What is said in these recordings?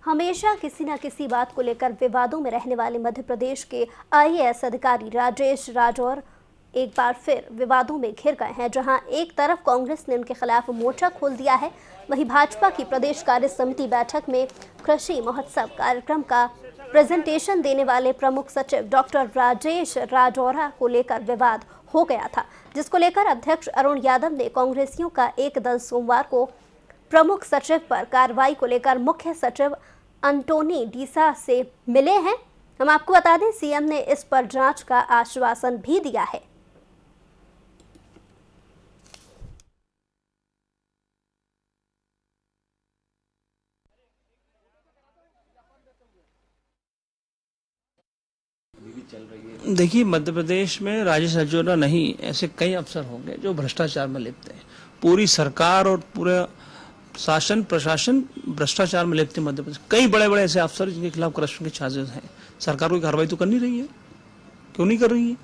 हमेशा किसी न किसी बात को लेकर विवादों में रहने वाले मध्य प्रदेश के आईएएस अधिकारी राजेश राजौरा एक बार फिर विवादों में घिर गए हैं। जहां एक तरफ कांग्रेस ने उनके खिलाफ मोर्चा खोल दिया है, वहीं भाजपा की प्रदेश कार्य समिति बैठक में कृषि महोत्सव कार्यक्रम का प्रेजेंटेशन देने वाले प्रमुख सचिव डॉक्टर राजेश राजौरा को लेकर विवाद हो गया था, जिसको लेकर अध्यक्ष अरुण यादव ने कांग्रेसियों का एक दल सोमवार को प्रमुख सचिव पर कार्रवाई को लेकर मुख्य सचिव अंटोनी डीसा से मिले हैं। हम आपको बता दें, सीएम ने इस पर जांच का आश्वासन भी दिया है। देखिए, मध्य प्रदेश में राजेश राजौरा नहीं, ऐसे कई अफसर होंगे जो भ्रष्टाचार में लिप्त हैं। पूरी सरकार और पूरा शासन प्रशासन भ्रष्टाचार में लिप्त है। मध्य प्रदेश कई बड़े बड़े ऐसे अफसर जिनके खिलाफ करप्शन के चार्जेस हैं। सरकार कोई कार्रवाई तो कर नहीं रही है। क्यों नहीं कर रही है?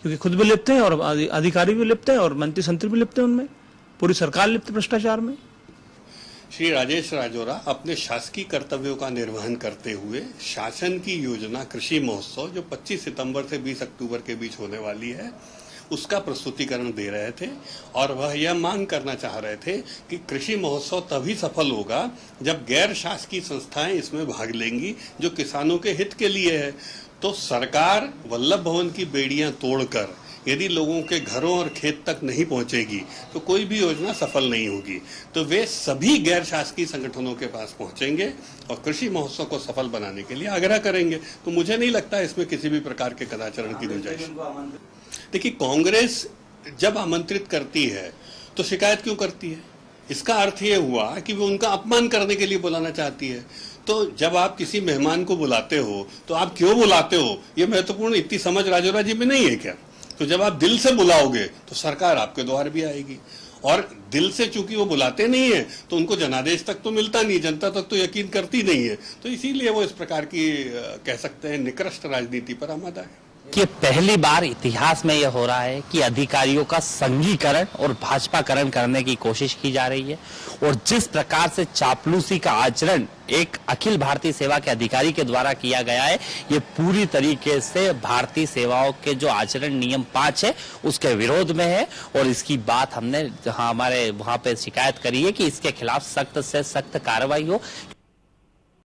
क्योंकि खुद भी लिप्त हैं और अधिकारी भी लिप्त हैं और मंत्री संतरी भी लिप्त हैं। उनमें पूरी सरकार लिप्त है भ्रष्टाचार में। श्री राजेश राजौरा अपने शासकीय कर्तव्यों का निर्वहन करते हुए शासन की योजना कृषि महोत्सव जो 25 सितंबर से 20 अक्टूबर के बीच होने वाली है, उसका प्रस्तुतिकरण दे रहे थे और वह यह मांग करना चाह रहे थे कि कृषि महोत्सव तभी सफल होगा जब गैर शासकीय संस्थाएं इसमें भाग लेंगी, जो किसानों के हित के लिए है। तो सरकार वल्लभ भवन की बेड़ियां तोड़कर यदि लोगों के घरों और खेत तक नहीं पहुंचेगी तो कोई भी योजना सफल नहीं होगी। तो वे सभी गैर शासकीय संगठनों के पास पहुंचेंगे और कृषि महोत्सव को सफल बनाने के लिए आग्रह करेंगे। तो मुझे नहीं लगता इसमें किसी भी प्रकार के कदाचारण की गुंजाइश। देखिए, कांग्रेस जब आमंत्रित करती है तो शिकायत क्यों करती है? इसका अर्थ ये हुआ कि वो उनका अपमान करने के लिए बुलाना चाहती है। तो जब आप किसी मेहमान को बुलाते हो तो आप क्यों बुलाते हो, ये महत्वपूर्ण इतनी समझ राजौरा जी में नहीं है क्या? तो जब आप दिल से बुलाओगे तो सरकार आपके द्वार भी आएगी। और दिल से चूंकि वो बुलाते नहीं है तो उनको जनादेश तक तो मिलता नहीं, जनता तक तो यकीन करती नहीं है। तो इसीलिए वो इस प्रकार की कह सकते हैं निकृष्ट राजनीति पर आमादा है। कि पहली बार इतिहास में यह हो रहा है कि अधिकारियों का संघीकरण और भाजपाकरण करने की कोशिश की जा रही है। और जिस प्रकार से चापलूसी का आचरण एक अखिल भारतीय सेवा के अधिकारी के द्वारा किया गया है, ये पूरी तरीके से भारतीय सेवाओं के जो आचरण नियम 5 है उसके विरोध में है। और इसकी बात हमने हमारे वहां पे शिकायत करी है कि इसके खिलाफ सख्त से सख्त कार्रवाई हो।